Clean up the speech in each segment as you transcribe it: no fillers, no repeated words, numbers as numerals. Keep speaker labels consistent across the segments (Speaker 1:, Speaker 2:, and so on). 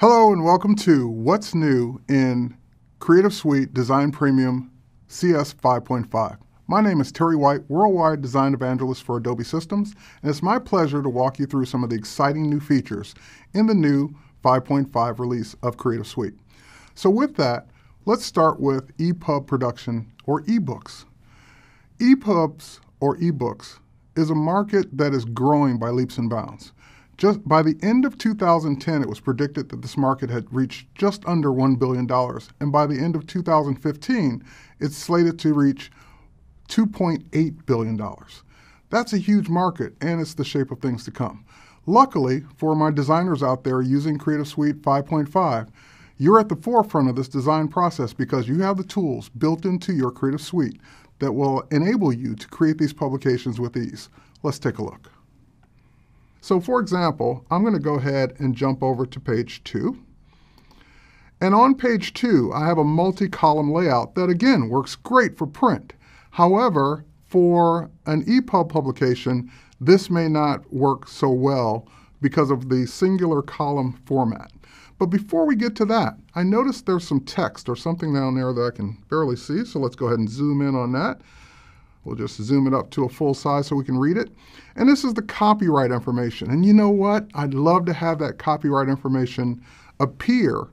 Speaker 1: Hello and welcome to What's New in Creative Suite Design Premium CS5.5. My name is Terry White, Worldwide Design Evangelist for Adobe Systems, and it's my pleasure to walk you through some of the exciting new features in the new 5.5 release of Creative Suite. So with that, let's start with EPUB production or ebooks. EPUBs or ebooks is a market that is growing by leaps and bounds. Just by the end of 2010, it was predicted that this market had reached just under $1 billion. And by the end of 2015, it's slated to reach $2.8 billion. That's a huge market, and it's the shape of things to come. Luckily, for my designers out there using Creative Suite 5.5, you're at the forefront of this design process because you have the tools built into your Creative Suite that will enable you to create these publications with ease. Let's take a look. So for example, I'm going to go ahead and jump over to page 2. And on page 2, I have a multi-column layout that again works great for print. However, for an EPUB publication, this may not work so well because of the singular column format. But before we get to that, I noticed there's some text or something down there that I can barely see. So let's go ahead and zoom in on that. We'll just zoom it up to a full size so we can read it. And this is the copyright information. And you know what? I'd love to have that copyright information appear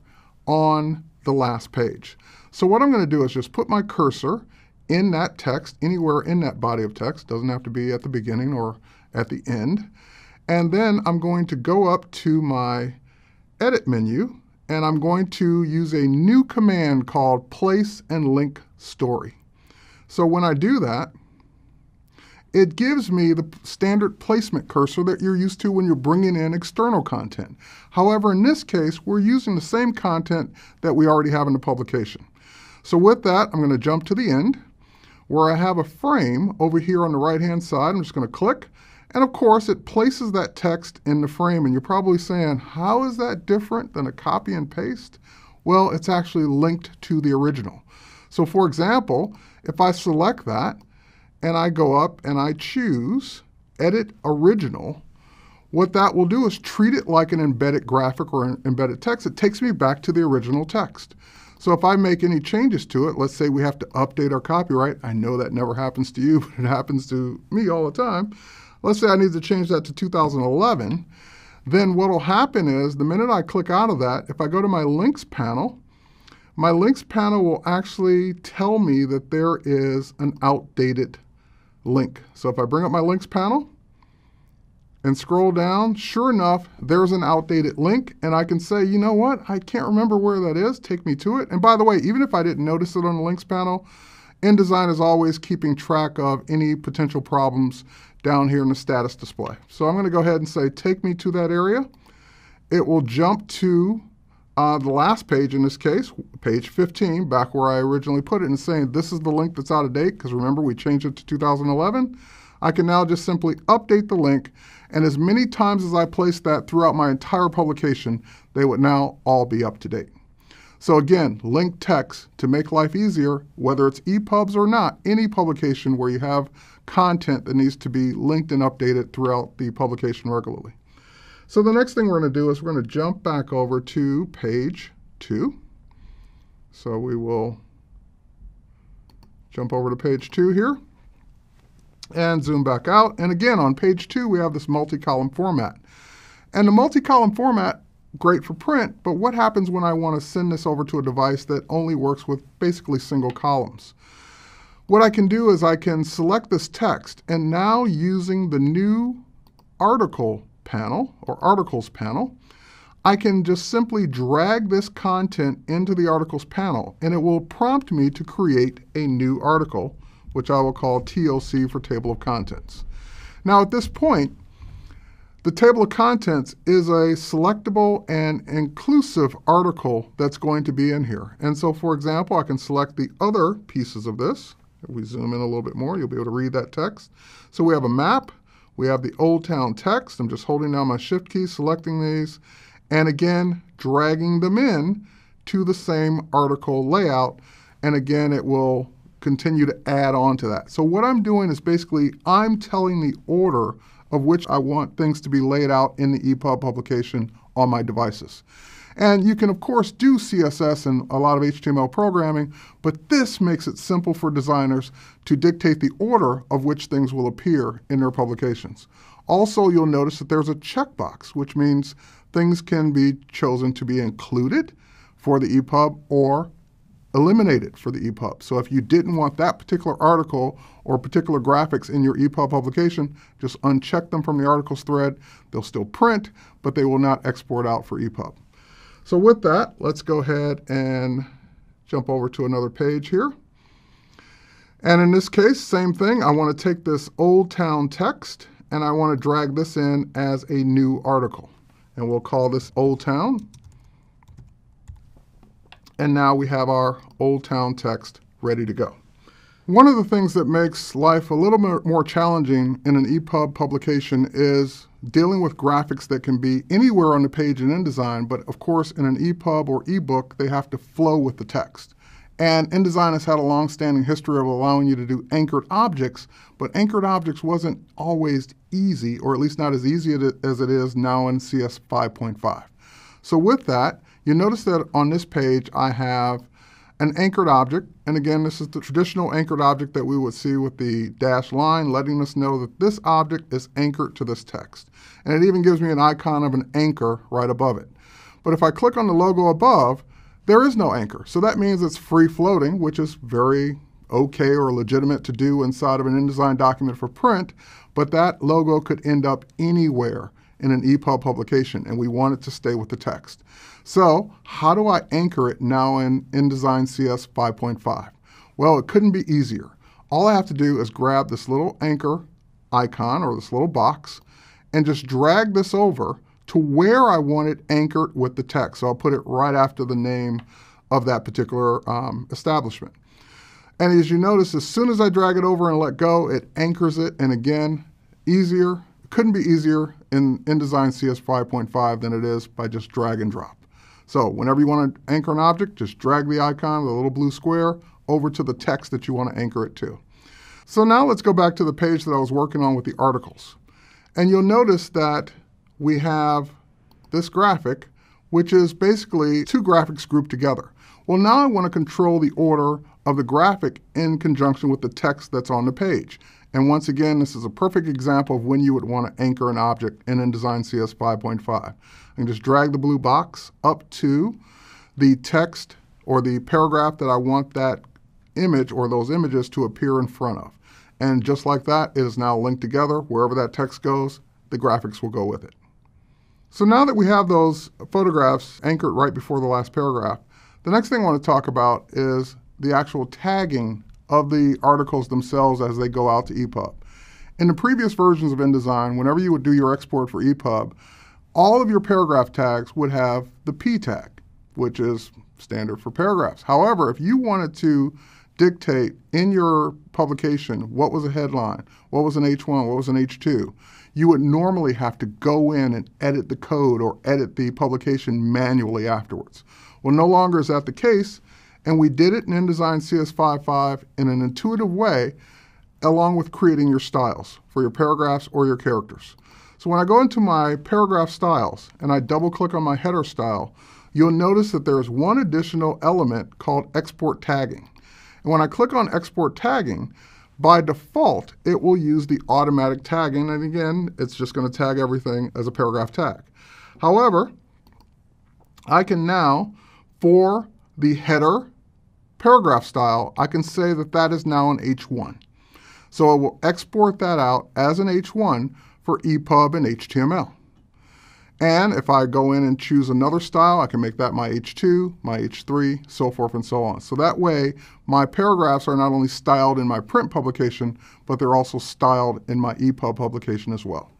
Speaker 1: on the last page. So what I'm going to do is just put my cursor in that text, anywhere in that body of text. Doesn't have to be at the beginning or at the end. And then I'm going to go up to my edit menu, and I'm going to use a new command called place and link story. So when I do that, it gives me the standard placement cursor that you're used to when you're bringing in external content. However, in this case, we're using the same content that we already have in the publication. So with that, I'm going to jump to the end where I have a frame over here on the right-hand side. I'm just going to click. And of course, it places that text in the frame. And you're probably saying, how is that different than a copy and paste? Well, it's actually linked to the original. So for example, if I select that, and I go up and I choose Edit Original, what that will do is treat it like an embedded graphic or an embedded text. It takes me back to the original text. So if I make any changes to it, let's say we have to update our copyright. I know that never happens to you, but it happens to me all the time. Let's say I need to change that to 2011. Then what will happen is the minute I click out of that, if I go to my links panel will actually tell me that there is an outdated link. So if I bring up my links panel and scroll down, sure enough, there's an outdated link. And I can say, you know what? I can't remember where that is. Take me to it. And by the way, even if I didn't notice it on the links panel, InDesign is always keeping track of any potential problems down here in the status display. So I'm going to go ahead and say, take me to that area. It will jump to the last page, in this case, page 15, back where I originally put it, and saying this is the link that's out of date, because remember we changed it to 2011. I can now just simply update the link, and as many times as I place that throughout my entire publication, they would now all be up to date. So again, link text to make life easier, whether it's EPUBs or not, any publication where you have content that needs to be linked and updated throughout the publication regularly. So the next thing we're going to do is we're going to jump back over to page 2. So we will jump over to page 2 here and zoom back out. And again, on page 2, we have this multi-column format. And the multi-column format, great for print, but what happens when I want to send this over to a device that only works with basically single columns? What I can do is I can select this text, and now using the new article panel or articles panel, I can just simply drag this content into the articles panel, and it will prompt me to create a new article, which I will call TOC for Table of Contents. Now at this point, the table of contents is a selectable and inclusive article that's going to be in here. And so for example, I can select the other pieces of this. If we zoom in a little bit more, you'll be able to read that text. So we have a map. We have the Old Town text. I'm just holding down my Shift key, selecting these, and again, dragging them in to the same article layout. And again, it will continue to add on to that. So what I'm doing is basically, I'm telling the order of which I want things to be laid out in the EPUB publication on my devices. And you can, of course, do CSS and a lot of HTML programming, but this makes it simple for designers to dictate the order of which things will appear in their publications. Also, you'll notice that there's a checkbox, which means things can be chosen to be included for the EPUB or eliminated for the EPUB. So if you didn't want that particular article or particular graphics in your EPUB publication, just uncheck them from the articles thread. They'll still print, but they will not export out for EPUB. So with that, let's go ahead and jump over to another page here. And in this case, same thing. I want to take this Old Town text and I want to drag this in as a new article. And we'll call this Old Town. And now we have our Old Town text ready to go. One of the things that makes life a little bit more challenging in an EPUB publication is dealing with graphics that can be anywhere on the page in InDesign, but of course in an EPUB or ebook, they have to flow with the text. And InDesign has had a long-standing history of allowing you to do anchored objects, but anchored objects wasn't always easy, or at least not as easy as it is now in CS5.5. So with that, you notice that on this page I have an anchored object, and again, this is the traditional anchored object that we would see with the dashed line, letting us know that this object is anchored to this text. And it even gives me an icon of an anchor right above it. But if I click on the logo above, there is no anchor. So that means it's free floating, which is very okay or legitimate to do inside of an InDesign document for print, but that logo could end up anywhere in an EPUB publication, and we want it to stay with the text. So how do I anchor it now in InDesign CS 5.5? Well, it couldn't be easier. All I have to do is grab this little anchor icon or this little box and just drag this over to where I want it anchored with the text. So I'll put it right after the name of that particular establishment. And as you notice, as soon as I drag it over and let go, it anchors it. And again, easier. Couldn't be easier in InDesign CS 5.5 than it is by just drag and drop. So whenever you want to anchor an object, just drag the icon, the little blue square, over to the text that you want to anchor it to. So now let's go back to the page that I was working on with the articles. And you'll notice that we have this graphic, which is basically two graphics grouped together. Well, now I want to control the order of the graphic in conjunction with the text that's on the page. And once again, this is a perfect example of when you would want to anchor an object in InDesign CS 5.5. I can just drag the blue box up to the text or the paragraph that I want that image or those images to appear in front of. And just like that, it is now linked together. Wherever that text goes, the graphics will go with it. So now that we have those photographs anchored right before the last paragraph, the next thing I want to talk about is the actual tagging of the articles themselves as they go out to EPUB. In the previous versions of InDesign, whenever you would do your export for EPUB, all of your paragraph tags would have the P tag, which is standard for paragraphs. However, if you wanted to dictate in your publication what was a headline, what was an H1, what was an H2, you would normally have to go in and edit the code or edit the publication manually afterwards. Well, no longer is that the case, and we did it in InDesign CS 5.5 in an intuitive way, along with creating your styles for your paragraphs or your characters. So when I go into my paragraph styles and I double click on my header style, you'll notice that there's one additional element called export tagging. And when I click on export tagging, by default, it will use the automatic tagging. And again, it's just going to tag everything as a paragraph tag. However, I can now, for the header paragraph style, I can say that that is now an H1. So I will export that out as an H1 for EPUB and HTML. And if I go in and choose another style, I can make that my H2, my H3, so forth and so on. So that way, my paragraphs are not only styled in my print publication, but they're also styled in my EPUB publication as well.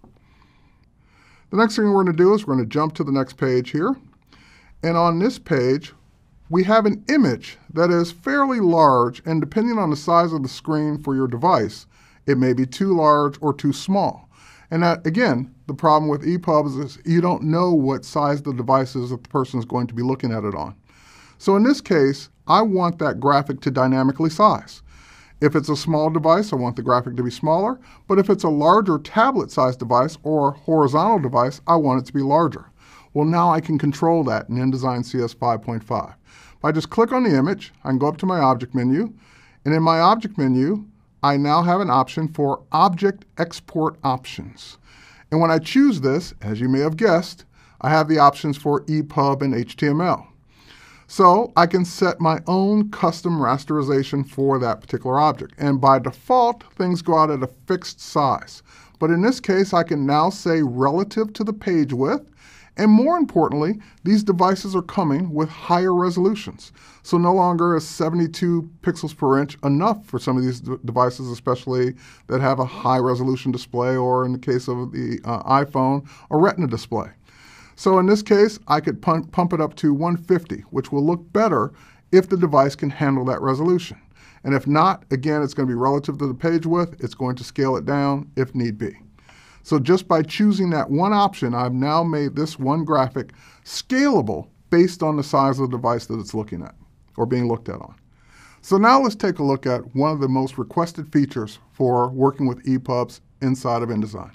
Speaker 1: The next thing we're going to do is we're going to jump to the next page here. And on this page, we have an image that is fairly large, and depending on the size of the screen for your device, it may be too large or too small. And that, again, the problem with EPUBs is you don't know what size the device is that the person is going to be looking at it on. So in this case, I want that graphic to dynamically size. If it's a small device, I want the graphic to be smaller. But if it's a larger tablet-sized device or horizontal device, I want it to be larger. Well, now I can control that in InDesign CS5.5. If I just click on the image, I can go up to my object menu, and in my object menu, I now have an option for Object Export Options. And when I choose this, as you may have guessed, I have the options for EPUB and HTML. So I can set my own custom rasterization for that particular object. And by default, things go out at a fixed size. But in this case, I can now say relative to the page width. And more importantly, these devices are coming with higher resolutions. So no longer is 72 pixels per inch enough for some of these devices, especially that have a high resolution display, or in the case of the iPhone, a Retina display. So in this case, I could pump it up to 150, which will look better if the device can handle that resolution. And if not, again, it's going to be relative to the page width. It's going to scale it down if need be. So just by choosing that one option, I've now made this one graphic scalable based on the size of the device that it's looking at or being looked at on. So now let's take a look at one of the most requested features for working with EPUBs inside of InDesign.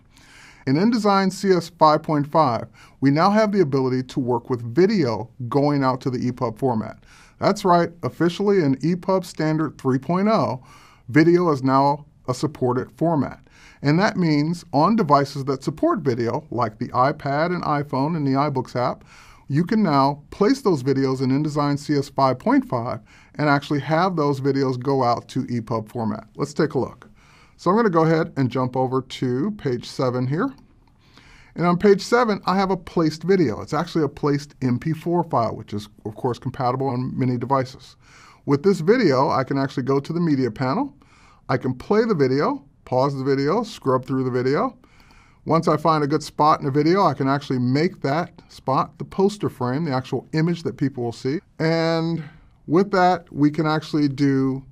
Speaker 1: In InDesign CS5.5, we now have the ability to work with video going out to the EPUB format. That's right, officially in EPUB Standard 3.0, video is now a supported format. And that means on devices that support video, like the iPad and iPhone and the iBooks app, you can now place those videos in InDesign CS5.5 and actually have those videos go out to EPUB format. Let's take a look. So I'm going to go ahead and jump over to page 7 here. And on page 7, I have a placed video. It's actually a placed MP4 file, which is, of course, compatible on many devices. With this video, I can actually go to the media panel. I can play the video, pause the video, scrub through the video. Once I find a good spot in the video, I can actually make that spot the poster frame, the actual image that people will see. And with that, we can actually do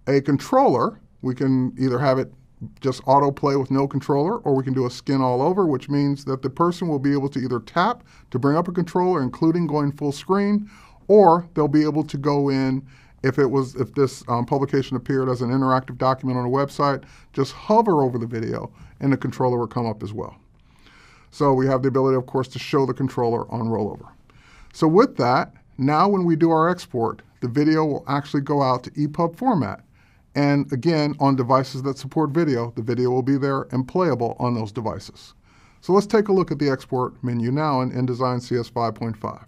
Speaker 1: a controller. We can either have it just autoplay with no controller, or we can do a skin all over, which means that the person will be able to either tap to bring up a controller, including going full screen, or they'll be able to go in. If this publication appeared as an interactive document on a website, just hover over the video and the controller will come up as well. So we have the ability, of course, to show the controller on rollover. So with that, now when we do our export, the video will actually go out to EPUB format. And again, on devices that support video, the video will be there and playable on those devices. So let's take a look at the export menu now in InDesign CS5.5.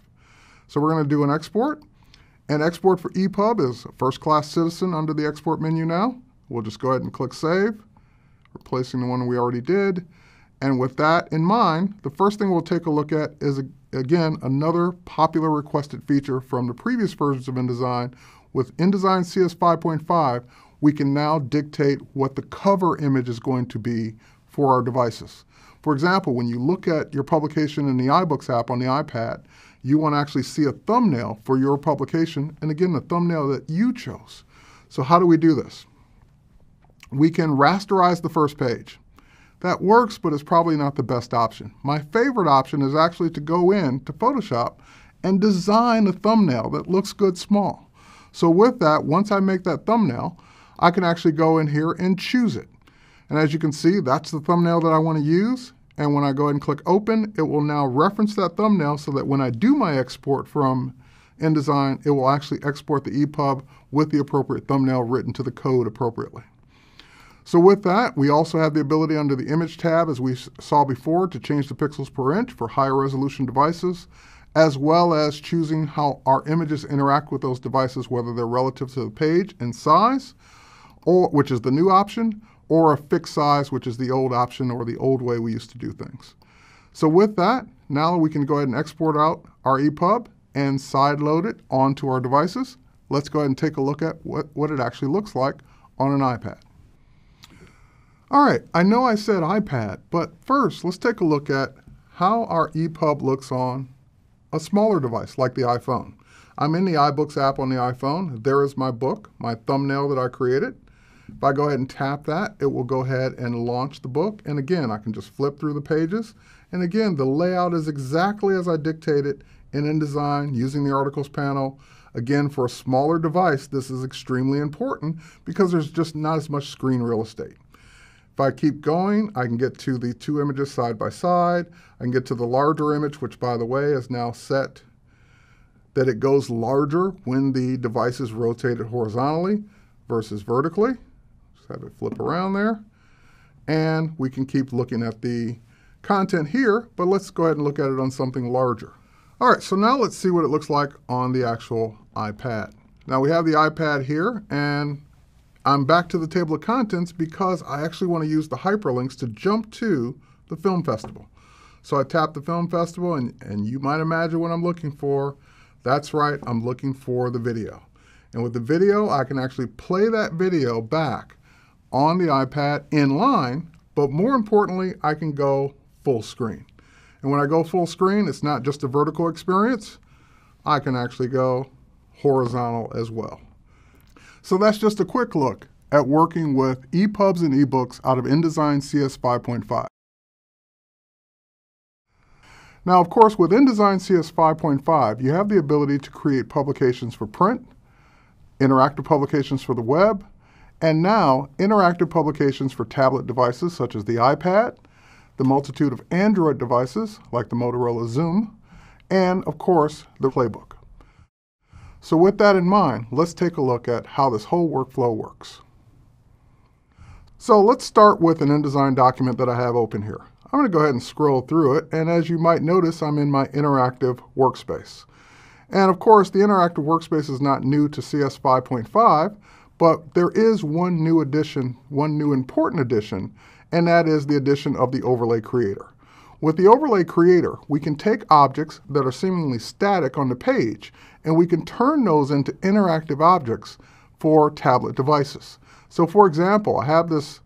Speaker 1: So we're going to do an export. And export for EPUB is a first-class citizen under the export menu now. We'll just go ahead and click Save, replacing the one we already did. And with that in mind, the first thing we'll take a look at is, again, another popular requested feature from the previous versions of InDesign. With InDesign CS5.5, we can now dictate what the cover image is going to be for our devices. For example, when you look at your publication in the iBooks app on the iPad, you want to actually see a thumbnail for your publication, and again, the thumbnail that you chose. So how do we do this? We can rasterize the first page. That works, but it's probably not the best option. My favorite option is actually to go in to Photoshop and design a thumbnail that looks good small. So with that, once I make that thumbnail, I can actually go in here and choose it. And as you can see, that's the thumbnail that I want to use. And when I go ahead and click Open, it will now reference that thumbnail so that when I do my export from InDesign, it will actually export the EPUB with the appropriate thumbnail written to the code appropriately. So with that, we also have the ability under the Image tab, as we saw before, to change the pixels per inch for higher resolution devices, as well as choosing how our images interact with those devices, whether they're relative to the page in size, or which is the new option, or a fixed size, which is the old option or the old way we used to do things. So with that, now we can go ahead and export out our EPUB and sideload it onto our devices. Let's go ahead and take a look at what it actually looks like on an iPad. All right, I know I said iPad, but first let's take a look at how our EPUB looks on a smaller device like the iPhone. I'm in the iBooks app on the iPhone. There is my book, my thumbnail that I created. If I go ahead and tap that, it will go ahead and launch the book. And again, I can just flip through the pages. And again, the layout is exactly as I dictated in InDesign using the articles panel. Again, for a smaller device, this is extremely important because there's just not as much screen real estate. If I keep going, I can get to the two images side by side. I can get to the larger image, which by the way is now set that it goes larger when the device is rotated horizontally versus vertically. Just have it flip around there. And we can keep looking at the content here, but let's go ahead and look at it on something larger. All right, so now let's see what it looks like on the actual iPad. Now we have the iPad here, and I'm back to the table of contents because I actually want to use the hyperlinks to jump to the film festival. So I tap the film festival, and you might imagine what I'm looking for. That's right, I'm looking for the video. And with the video, I can actually play that video back on the iPad in line, but more importantly, I can go full screen. And when I go full screen, it's not just a vertical experience. I can actually go horizontal as well. So that's just a quick look at working with EPUBs and eBooks out of InDesign CS5.5. Now, of course, with InDesign CS5.5, you have the ability to create publications for print, interactive publications for the web, and now interactive publications for tablet devices such as the iPad, the multitude of Android devices like the Motorola Zoom, and of course, the Playbook. So with that in mind, let's take a look at how this whole workflow works. So let's start with an InDesign document that I have open here. I'm going to go ahead and scroll through it, and as you might notice, I'm in my interactive workspace. And of course, the interactive workspace is not new to CS5.5, but there is one new addition, one new important addition, and that is the addition of the overlay creator. With the overlay creator, we can take objects that are seemingly static on the page, and we can turn those into interactive objects for tablet devices. So for example, I have this,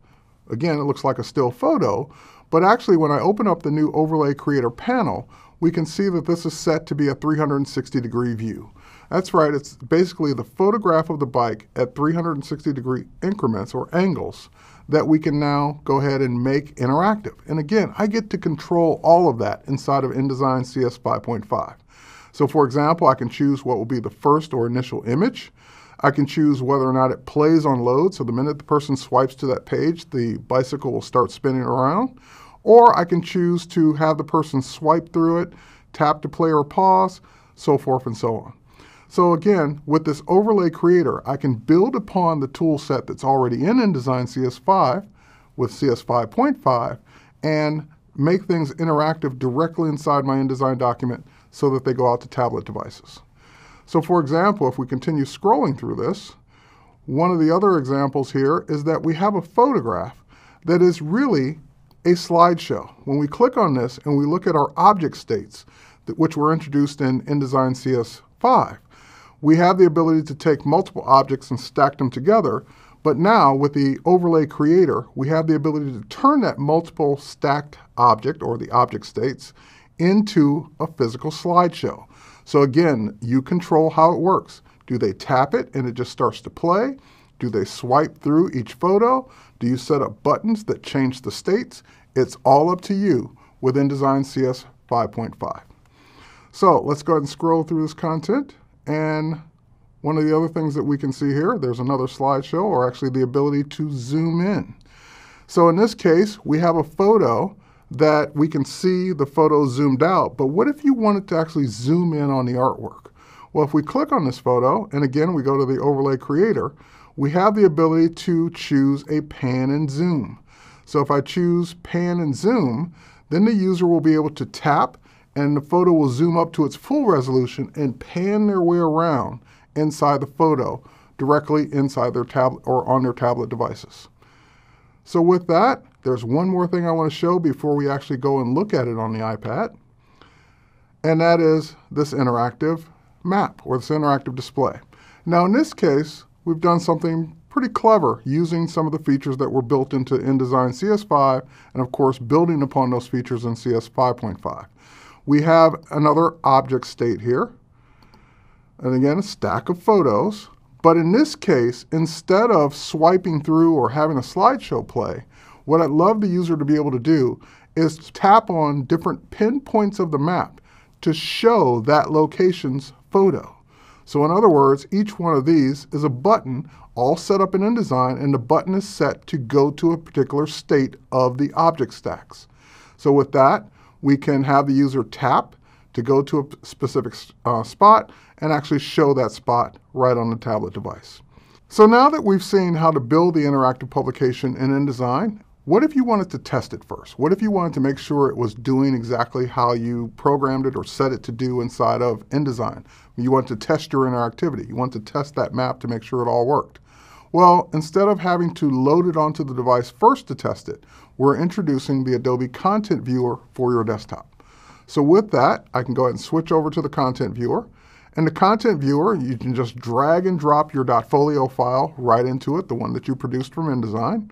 Speaker 1: again, it looks like a still photo, but actually when I open up the new overlay creator panel, we can see that this is set to be a 360-degree view. That's right, it's basically the photograph of the bike at 360-degree increments or angles that we can now go ahead and make interactive. And again, I get to control all of that inside of InDesign CS5.5. So for example, I can choose what will be the first or initial image. I can choose whether or not it plays on load, so the minute the person swipes to that page, the bicycle will start spinning around. Or I can choose to have the person swipe through it, tap to play or pause, so forth and so on. So again, with this overlay creator, I can build upon the tool set that's already in InDesign CS5 with CS5.5 and make things interactive directly inside my InDesign document so that they go out to tablet devices. So for example, if we continue scrolling through this, one of the other examples here is that we have a photograph that is really a slideshow. When we click on this and we look at our object states, which were introduced in InDesign CS5, we have the ability to take multiple objects and stack them together, but now with the overlay creator, we have the ability to turn that multiple stacked object, or the object states, into a physical slideshow. So again, you control how it works. Do they tap it and it just starts to play? Do they swipe through each photo? Do you set up buttons that change the states? It's all up to you with InDesign CS 5.5. So let's go ahead and scroll through this content. And one of the other things that we can see here, there's another slideshow, or actually the ability to zoom in. So in this case, we have a photo that we can see the photo zoomed out, but what if you wanted to actually zoom in on the artwork? Well, if we click on this photo, and again, we go to the overlay creator, we have the ability to choose a pan and zoom. So if I choose pan and zoom, then the user will be able to tap and the photo will zoom up to its full resolution and pan their way around inside the photo directly inside their tablet or on their tablet devices. So with that, there's one more thing I want to show before we actually go and look at it on the iPad, and that is this interactive map or this interactive display. Now in this case, we've done something pretty clever using some of the features that were built into InDesign CS5 and of course building upon those features in CS 5.5. We have another object state here, and again a stack of photos, but in this case, instead of swiping through or having a slideshow play, what I'd love the user to be able to do is tap on different pinpoints of the map to show that location's photo. So in other words, each one of these is a button all set up in InDesign, and the button is set to go to a particular state of the object stacks. So with that, we can have the user tap to go to a specific spot and actually show that spot right on the tablet device. So now that we've seen how to build the interactive publication in InDesign, what if you wanted to test it first? What if you wanted to make sure it was doing exactly how you programmed it or set it to do inside of InDesign? You want to test your interactivity. You want to test that map to make sure it all worked. Well, instead of having to load it onto the device first to test it, we're introducing the Adobe Content Viewer for your desktop. So with that, I can go ahead and switch over to the Content Viewer. In the Content Viewer, you can just drag and drop your .folio file right into it, the one that you produced from InDesign,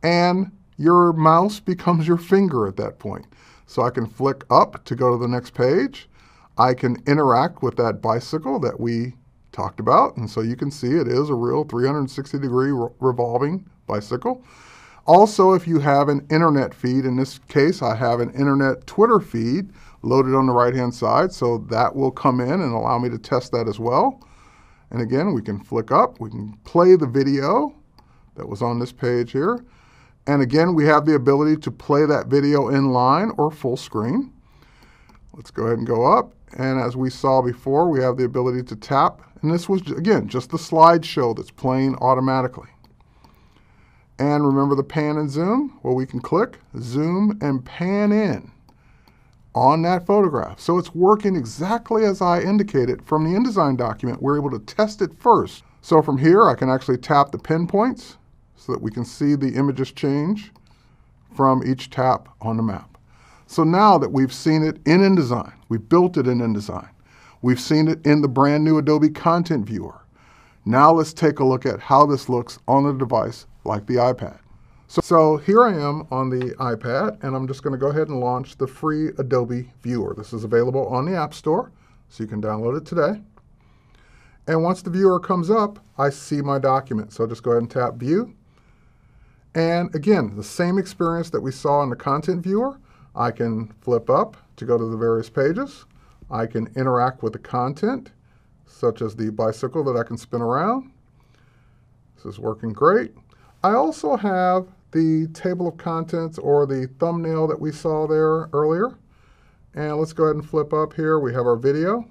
Speaker 1: and your mouse becomes your finger at that point. So I can flick up to go to the next page. I can interact with that bicycle that we talked about, and so you can see it is a real 360-degree revolving bicycle. Also, if you have an internet feed, in this case I have an internet Twitter feed loaded on the right-hand side, so that will come in and allow me to test that as well. And again, we can flick up, we can play the video that was on this page here. And again, we have the ability to play that video in line or full screen. Let's go ahead and go up. And as we saw before, we have the ability to tap. And this was, again, just the slideshow that's playing automatically. And remember the pan and zoom? Well, we can click, zoom, and pan in on that photograph. So it's working exactly as I indicated from the InDesign document. We're able to test it first. So from here, I can actually tap the pinpoints so that we can see the images change from each tap on the map. So now that we've seen it in InDesign, we've built it in InDesign, we've seen it in the brand new Adobe Content Viewer. Now let's take a look at how this looks on a device like the iPad. So here I am on the iPad, and I'm just going to go ahead and launch the free Adobe Viewer. This is available on the App Store, so you can download it today. And once the viewer comes up, I see my document. So I'll just go ahead and tap View. And again, the same experience that we saw in the Content Viewer. I can flip up to go to the various pages. I can interact with the content, such as the bicycle that I can spin around. This is working great. I also have the table of contents or the thumbnail that we saw there earlier. And let's go ahead and flip up here. We have our video.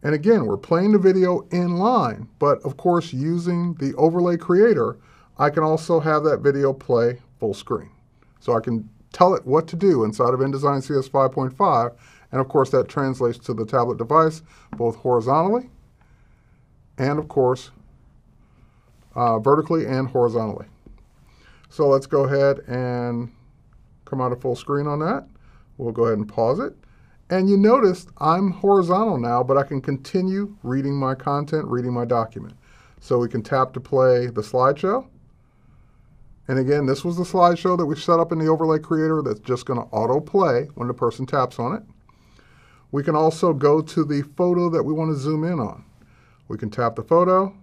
Speaker 1: And again, we're playing the video in line, but of course, using the overlay creator, I can also have that video play full screen. So I can tell it what to do inside of InDesign CS 5.5, and of course that translates to the tablet device both horizontally and of course vertically and horizontally. So let's go ahead and come out of full screen on that. We'll go ahead and pause it. And you notice I'm horizontal now, but I can continue reading my content, reading my document. So we can tap to play the slideshow. And again, this was the slideshow that we set up in the overlay creator that's just going to auto-play when the person taps on it. We can also go to the photo that we want to zoom in on. We can tap the photo,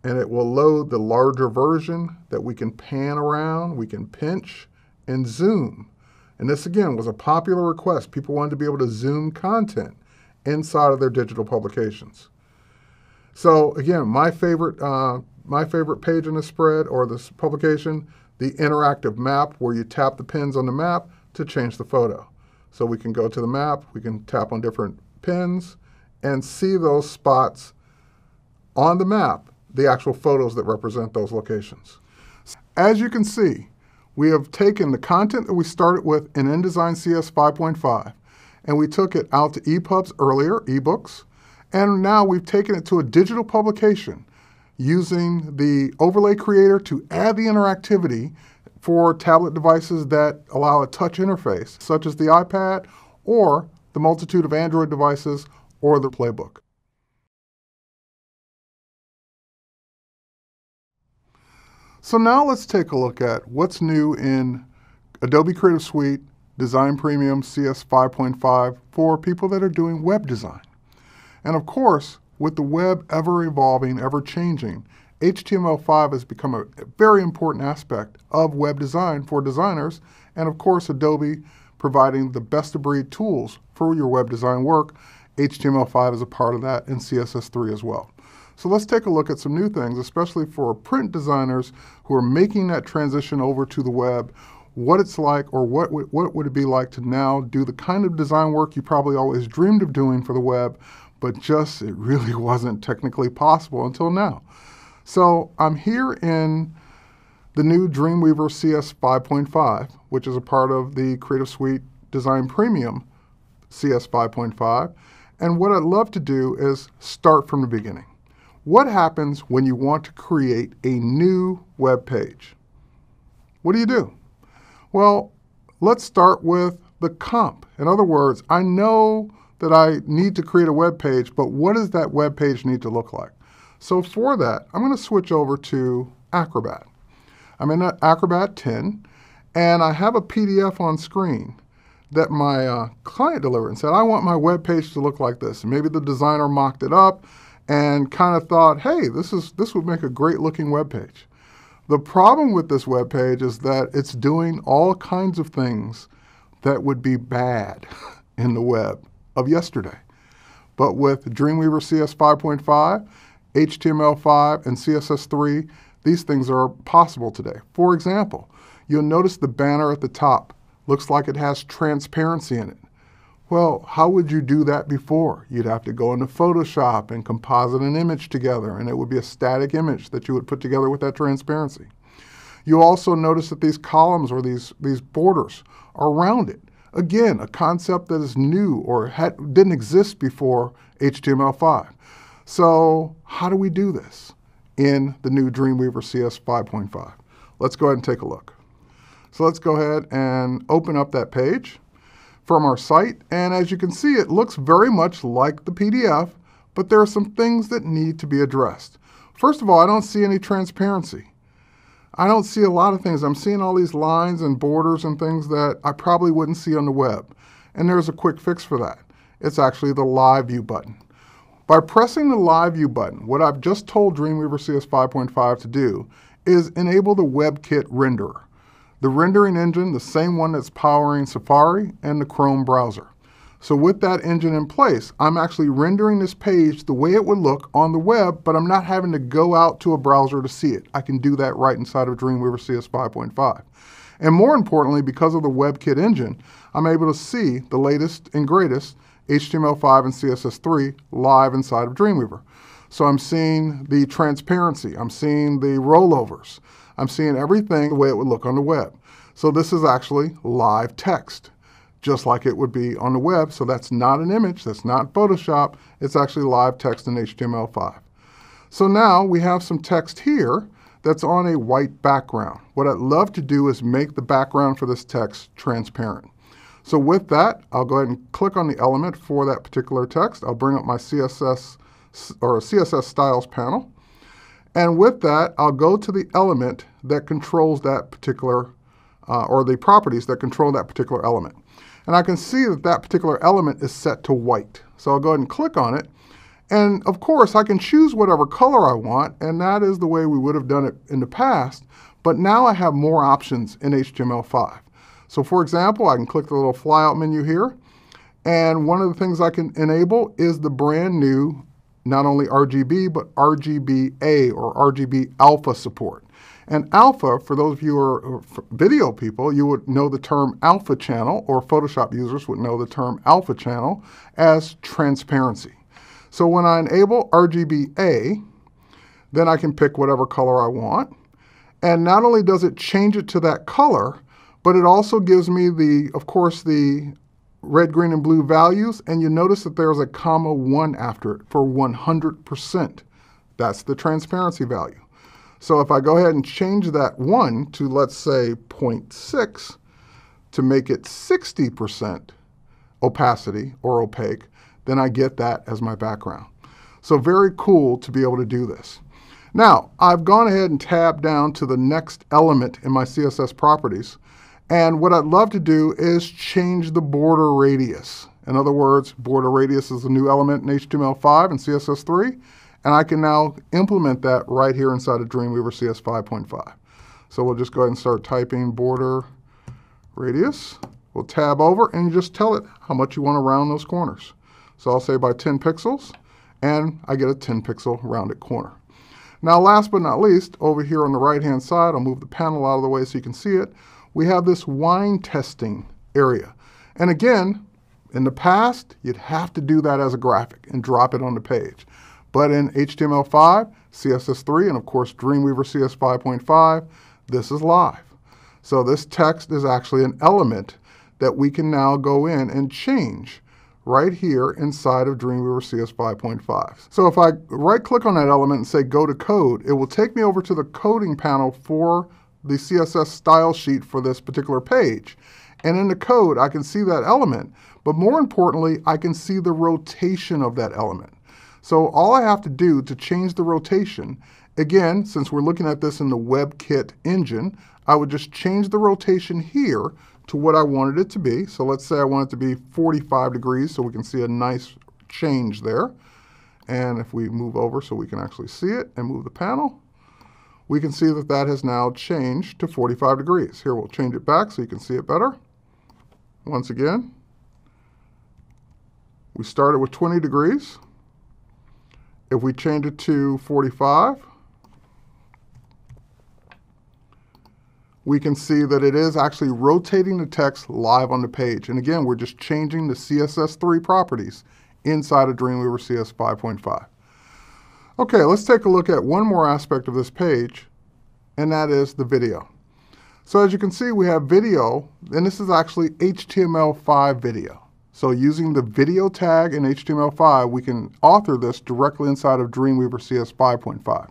Speaker 1: and it will load the larger version that we can pan around, we can pinch, and zoom. And this, again, was a popular request. People wanted to be able to zoom content inside of their digital publications. So again, my favorite page in the spread or this publication, the interactive map where you tap the pins on the map to change the photo. So we can go to the map, we can tap on different pins and see those spots on the map, the actual photos that represent those locations. As you can see, we have taken the content that we started with in InDesign CS 5.5 and we took it out to EPUBs earlier, ebooks, and now we've taken it to a digital publication using the overlay creator to add the interactivity for tablet devices that allow a touch interface, such as the iPad or the multitude of Android devices or the Playbook. So now let's take a look at what's new in Adobe Creative Suite Design Premium CS 5.5 for people that are doing web design. And of course, with the web ever evolving, ever changing, HTML5 has become a very important aspect of web design for designers, and of course Adobe providing the best of breed tools for your web design work HTML5 is a part of that, and CSS3 as well. So let's take a look at some new things, especially for print designers who are making that transition over to the web, what it's like, or what would it be like to now do the kind of design work you probably always dreamed of doing for the web, but just it really wasn't technically possible until now. So I'm here in the new Dreamweaver CS5.5, which is a part of the Creative Suite Design Premium CS5.5. And what I'd love to do is start from the beginning. What happens when you want to create a new web page? What do? Well, let's start with the comp. In other words, I know that I need to create a web page, but what does that web page need to look like? So for that, I'm going to switch over to Acrobat. I'm in Acrobat 10, and I have a PDF on screen that my client delivered and said, I want my web page to look like this. And maybe the designer mocked it up and kind of thought, hey, this would make a great looking web page. The problem with this web page is that it's doing all kinds of things that would be bad in the web of yesterday. But with Dreamweaver CS5.5, HTML5, and CSS3, these things are possible today. For example, you'll notice the banner at the top looks like it has transparency in it. Well, how would you do that before? You'd have to go into Photoshop and composite an image together, and it would be a static image that you would put together with that transparency. You'll also notice that these columns or these borders are rounded. Again, a concept that is new or didn't exist before HTML5. So how do we do this in the new Dreamweaver CS5.5? Let's go ahead and take a look. So let's go ahead and open up that page from our site, and as you can see, it looks very much like the PDF, but there are some things that need to be addressed. First of all, I don't see any transparency. I don't see a lot of things. I'm seeing all these lines and borders and things that I probably wouldn't see on the web, and there's a quick fix for that. It's actually the Live View button. By pressing the Live View button, what I've just told Dreamweaver CS5.5 to do is enable the WebKit renderer. The rendering engine, the same one that's powering Safari and the Chrome browser. So with that engine in place, I'm actually rendering this page the way it would look on the web, but I'm not having to go out to a browser to see it. I can do that right inside of Dreamweaver CS5.5. And more importantly, because of the WebKit engine, I'm able to see the latest and greatest HTML5 and CSS3 live inside of Dreamweaver. So I'm seeing the transparency, I'm seeing the rollovers, I'm seeing everything the way it would look on the web. So this is actually live text, just like it would be on the web. So that's not an image, that's not Photoshop, it's actually live text in HTML5. So now we have some text here that's on a white background. What I'd love to do is make the background for this text transparent. So with that, I'll go ahead and click on the element for that particular text. I'll bring up my CSS styles panel. And with that, I'll go to the element that controls that particular, or the properties that control that particular element. And I can see that that particular element is set to white. So I'll go ahead and click on it. And of course, I can choose whatever color I want, and that is the way we would have done it in the past. But now I have more options in HTML5. So for example, I can click the little flyout menu here. And one of the things I can enable is the brand new not only RGB, but RGBA or RGB alpha support. And alpha, for those of you who are video people, you would know the term alpha channel, or Photoshop users would know the term alpha channel as transparency. So when I enable RGBA, then I can pick whatever color I want. And not only does it change it to that color, but it also gives me of course, the red, green, and blue values, and you notice that there's a (1) after it for 100%. That's the transparency value. So if I go ahead and change that 1 to, let's say, 0.6 to make it 60% opacity or opaque, then I get that as my background. So very cool to be able to do this. Now, I've gone ahead and tabbed down to the next element in my CSS properties. And what I'd love to do is change the border radius. In other words, border radius is a new element in HTML5 and CSS3, and I can now implement that right here inside of Dreamweaver CS5.5. So we'll just go ahead and start typing border radius. We'll tab over and just tell it how much you want to round those corners. So I'll say by 10 pixels, and I get a 10 pixel rounded corner. Now last but not least, over here on the right hand side, I'll move the panel out of the way so you can see it, we have this wine testing area. And again, in the past, you'd have to do that as a graphic and drop it on the page. But in HTML5, CSS3, and of course Dreamweaver CS5.5, this is live. So this text is actually an element that we can now go in and change right here inside of Dreamweaver CS5.5. So if I right-click on that element and say Go to Code, it will take me over to the coding panel for the CSS style sheet for this particular page. And in the code, I can see that element, but more importantly, I can see the rotation of that element. So all I have to do to change the rotation, again, since we're looking at this in the WebKit engine, I would just change the rotation here to what I wanted it to be. So let's say I want it to be 45 degrees so we can see a nice change there. And if we move over so we can actually see it and move the panel, we can see that that has now changed to 45 degrees. Here we'll change it back so you can see it better. Once again, we started with 20 degrees. If we change it to 45, we can see that it is actually rotating the text live on the page. And again, we're just changing the CSS3 properties inside of Dreamweaver CS5.5. Okay, let's take a look at one more aspect of this page, and that is the video. So as you can see, we have video, and this is actually HTML5 video. So using the video tag in HTML5, we can author this directly inside of Dreamweaver CS5.5.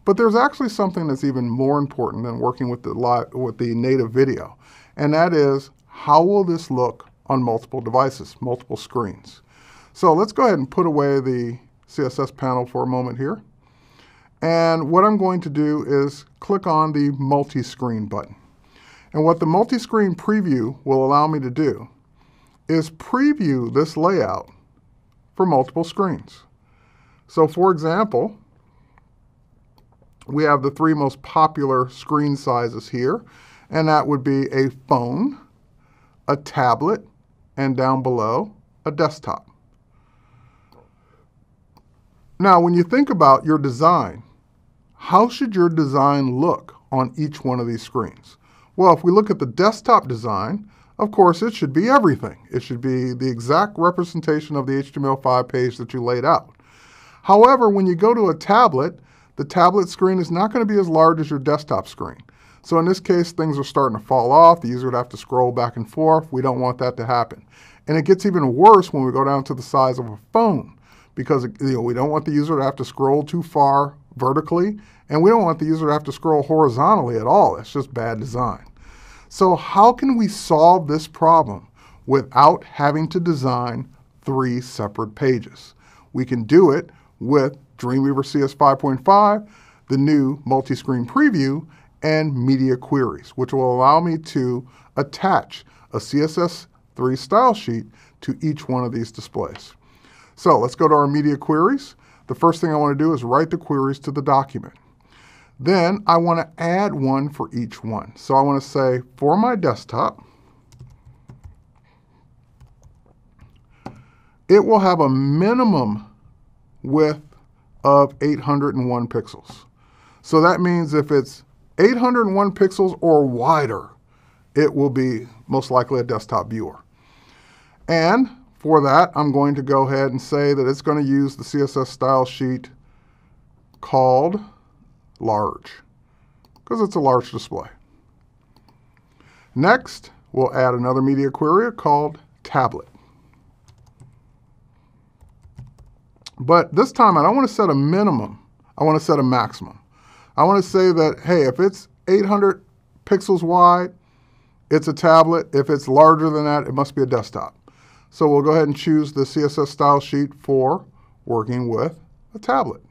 Speaker 1: But there's actually something that's even more important than working with the native video, and that is how will this look on multiple devices, multiple screens. So let's go ahead and put away the CSS panel for a moment here. And what I'm going to do is click on the multi-screen button. And what the multi-screen preview will allow me to do is preview this layout for multiple screens. So for example, we have the three most popular screen sizes here, and that would be a phone, a tablet, and down below, a desktop. Now, when you think about your design, how should your design look on each one of these screens? Well, if we look at the desktop design, of course, it should be everything. It should be the exact representation of the HTML5 page that you laid out. However, when you go to a tablet, the tablet screen is not going to be as large as your desktop screen. So in this case, things are starting to fall off. The user would have to scroll back and forth. We don't want that to happen. And it gets even worse when we go down to the size of a phone, because we don't want the user to have to scroll too far vertically, and we don't want the user to have to scroll horizontally at all. It's just bad design. So how can we solve this problem without having to design three separate pages? We can do it with Dreamweaver CS5.5, the new multi-screen preview, and media queries, which will allow me to attach a CSS3 style sheet to each one of these displays. So let's go to our media queries. The first thing I want to do is write the queries to the document. Then I want to add one for each one. So I want to say, for my desktop, it will have a minimum width of 801 pixels. So that means if it's 801 pixels or wider, it will be most likely a desktop viewer. And for that, I'm going to go ahead and say that it's going to use the CSS style sheet called large, because it's a large display. Next, we'll add another media query called tablet. But this time, I don't want to set a minimum. I want to set a maximum. I want to say that, hey, if it's 800 pixels wide, it's a tablet. If it's larger than that, it must be a desktop. So we'll go ahead and choose the CSS style sheet for working with a tablet.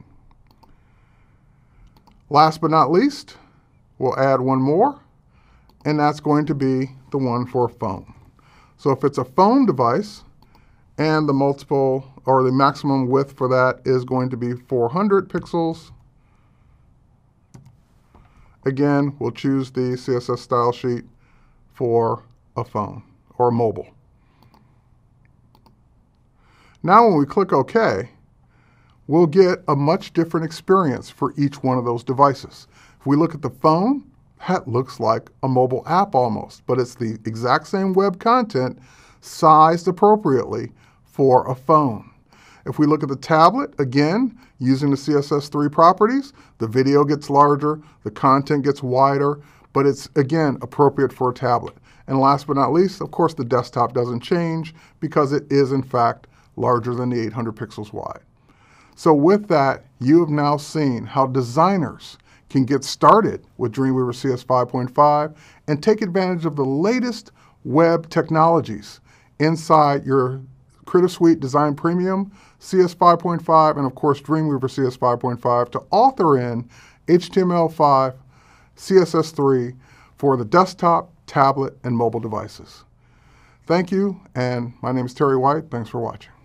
Speaker 1: Last but not least, we'll add one more, and that's going to be the one for a phone. So if it's a phone device, and the multiple or the maximum width for that is going to be 400 pixels. Again, we'll choose the CSS style sheet for a phone or mobile. Now when we click OK, we'll get a much different experience for each one of those devices. If we look at the phone, that looks like a mobile app almost, but it's the exact same web content sized appropriately for a phone. If we look at the tablet, again, using the CSS3 properties, the video gets larger, the content gets wider, but it's, again, appropriate for a tablet. And last but not least, of course, the desktop doesn't change because it is, in fact, larger than the 800 pixels wide. So with that, you have now seen how designers can get started with Dreamweaver CS5.5 and take advantage of the latest web technologies inside your Creative Suite Design Premium, CS5.5, and of course Dreamweaver CS5.5 to author in HTML5, CSS3 for the desktop, tablet, and mobile devices. Thank you, and my name is Terry White. Thanks for watching.